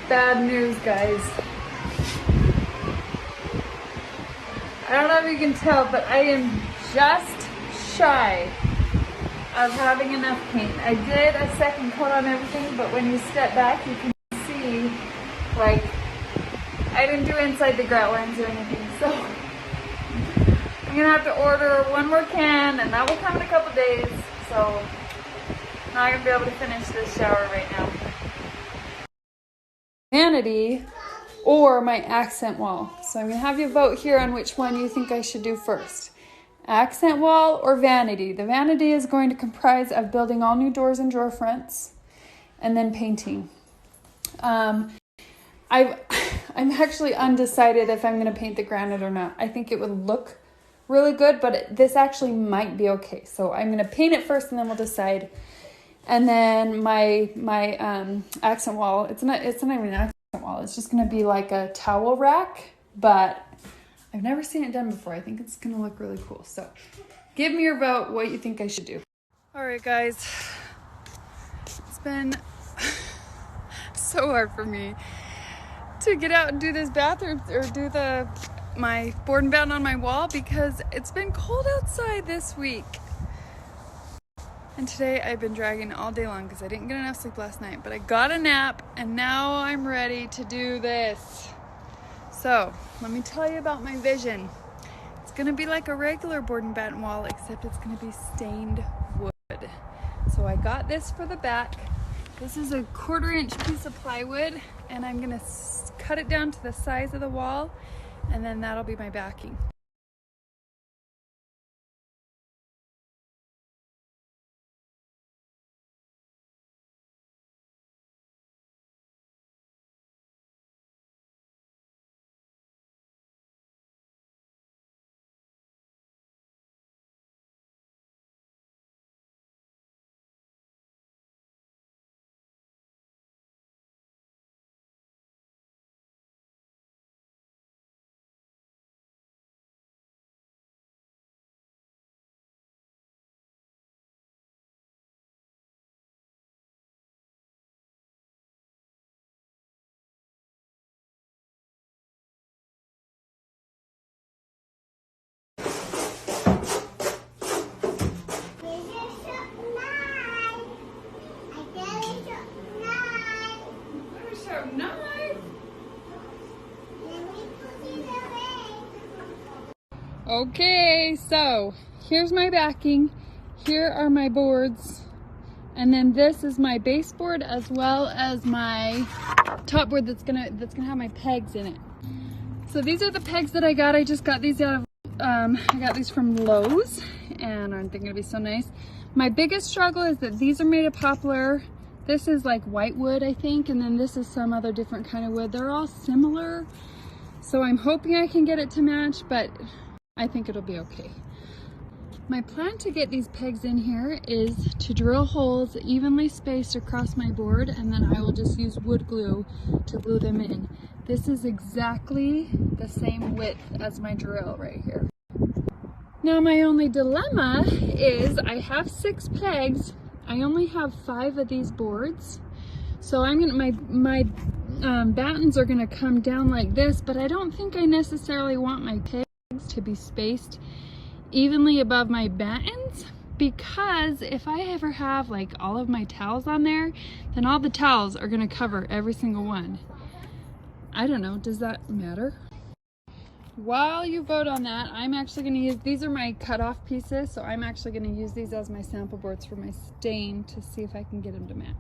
Bad news, guys. I don't know if you can tell, but I am just shy of having enough paint. I did a second coat on everything, but when you step back, you can see, like, I didn't do inside the grout lines or anything, so I'm gonna have to order one more can, and that will come in a couple days, so I'm not gonna be able to finish this shower right now. Vanity or my accent wall. So I'm gonna have you vote here on which one you think I should do first. Accent wall or vanity. The vanity is going to comprise of building all new doors and drawer fronts and then painting. I'm actually undecided if I'm gonna paint the granite or not. I think it would look really good, but this actually might be okay. So I'm gonna paint it first and then we'll decide. And then my accent wall, it's not even an accent wall, it's just gonna be like a towel rack, but I've never seen it done before. I think it's gonna look really cool. So give me your vote, what you think I should do. All right, guys, it's been so hard for me to get out and do this bathroom or do my board and batten on my wall because it's been cold outside this week. And today I've been dragging all day long because I didn't get enough sleep last night, but I got a nap and now I'm ready to do this. So let me tell you about my vision. It's gonna be like a regular board and batten wall, except it's gonna be stained wood. So I got this for the back. This is a 1/4 inch piece of plywood and I'm gonna cut it down to the size of the wall and then that'll be my backing. Okay, so here's my backing, here are my boards, and then this is my baseboard as well as my top board that's gonna have my pegs in it. So these are the pegs that I got. I just got these out of I got these from Lowe's, and aren't they gonna be so nice? My biggest struggle is that these are made of poplar. This is like white wood, I think, and then this is some other different kind of wood. They're all similar, so I'm hoping I can get it to match, but I think it'll be okay. My plan to get these pegs in here is to drill holes evenly spaced across my board, and then I will just use wood glue to glue them in. This is exactly the same width as my drill right here. Now my only dilemma is I have 6 pegs. I only have 5 of these boards. So I'm gonna, my battens are gonna come down like this, but I don't think I necessarily want my pegs to be spaced evenly above my battens, because if I ever have like all of my towels on there, then all the towels are gonna cover every single one. I don't know, does that matter? While you vote on that, I'm actually gonna use, these are my cut off pieces, so I'm actually gonna use these as my sample boards for my stain to see if I can get them to match.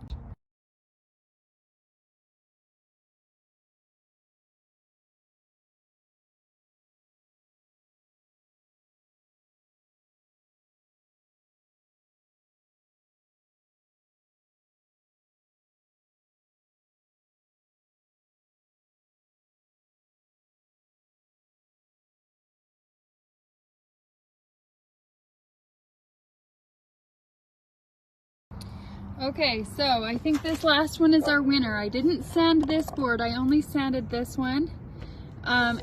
Okay, so I think this last one is our winner. I didn't sand this board, I only sanded this one,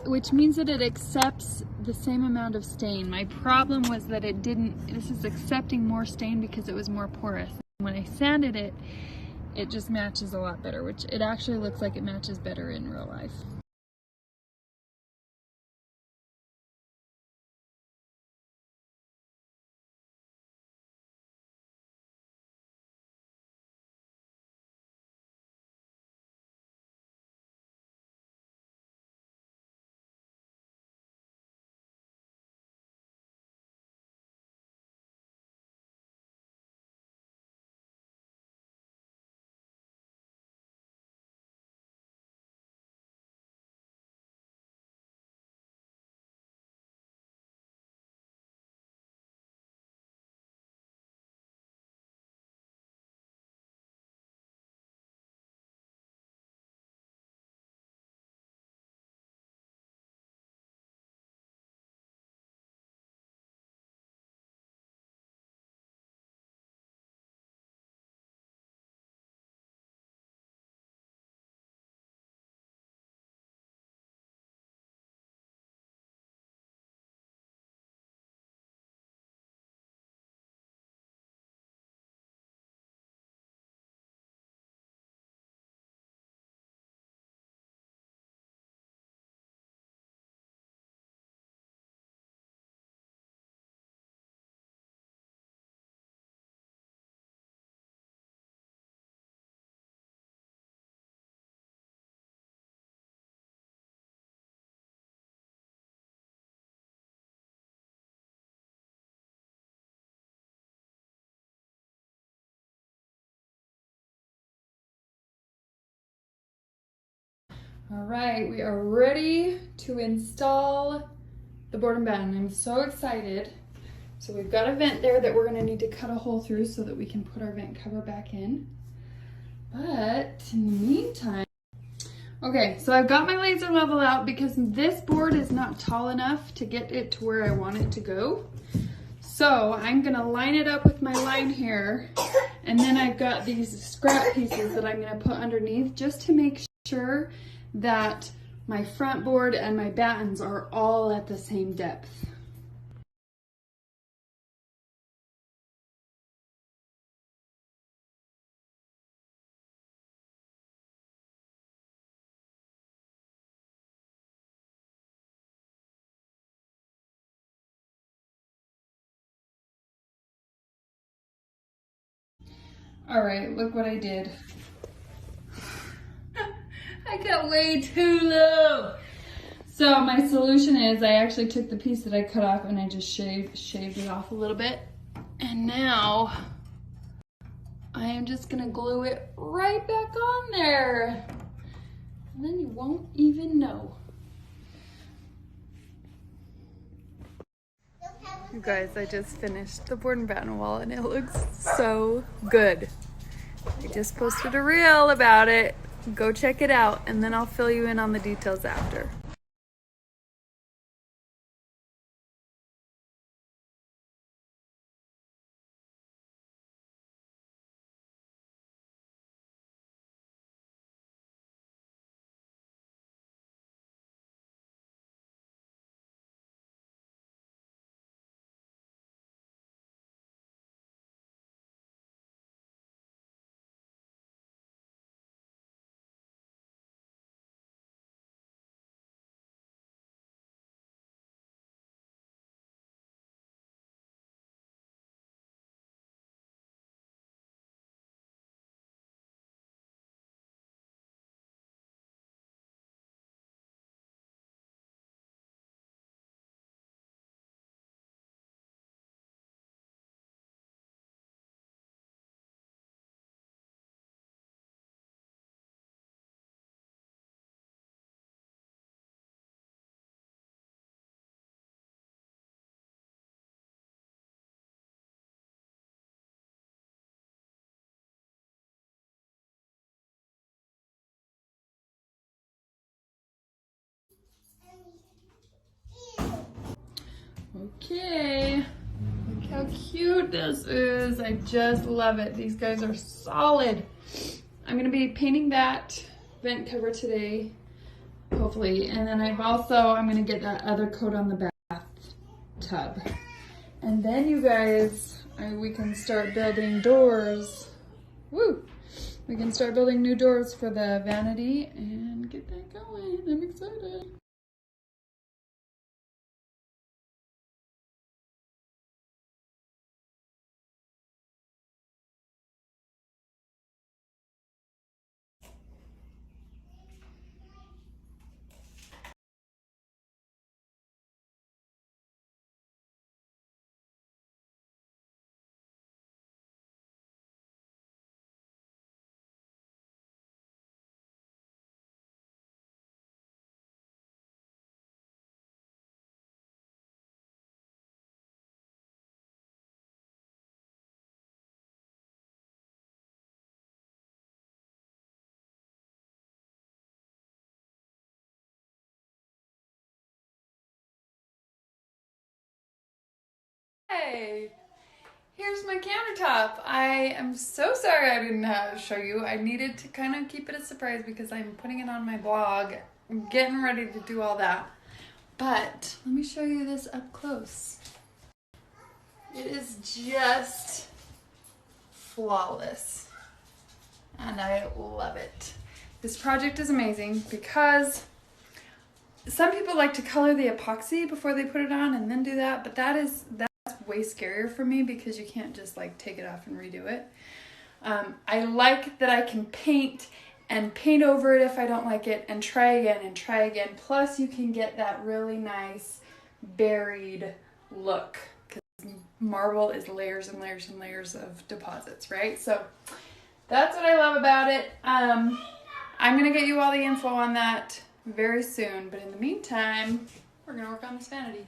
which means that it accepts the same amount of stain. My problem was that it didn't, this is accepting more stain because it was more porous. When I sanded it, it just matches a lot better, which it actually looks like it matches better in real life. All right, we are ready to install the board and batten. I'm so excited. So we've got a vent there that we're gonna need to cut a hole through so that we can put our vent cover back in. But in the meantime, okay, so I've got my laser level out because this board is not tall enough to get it to where I want it to go. So I'm gonna line it up with my line here, and then I've got these scrap pieces that I'm gonna put underneath just to make sure that my front board and my battens are all at the same depth. All right, look what I did. I got way too low. So my solution is I actually took the piece that I cut off and I just shaved it off a little bit. And now I am just gonna glue it right back on there. And then you won't even know. You guys, I just finished the board and batten wall and it looks so good. I just posted a reel about it. Go check it out and then I'll fill you in on the details after. Okay, look how cute this is. I just love it. These guys are solid. I'm gonna be painting that vent cover today, hopefully. And then I'm gonna get that other coat on the bathtub. And then you guys, we can start building doors. Woo! we can start building new doors for the vanity and get that going. I'm excited. Hey, here's my countertop. I am so sorry I didn't show you. I needed to kind of keep it a surprise because I'm putting it on my blog. I'm getting ready to do all that. But let me show you this up close. It is just flawless. And I love it. This project is amazing because some people like to color the epoxy before they put it on and then do that, but that's way scarier for me because you can't just like take it off and redo it. I like that I can paint and paint over it if I don't like it and try again and try again. Plus you can get that really nice buried look because marble is layers and layers and layers of deposits, right? So that's what I love about it. I'm gonna get you all the info on that very soon, but in the meantime, we're gonna work on this vanity.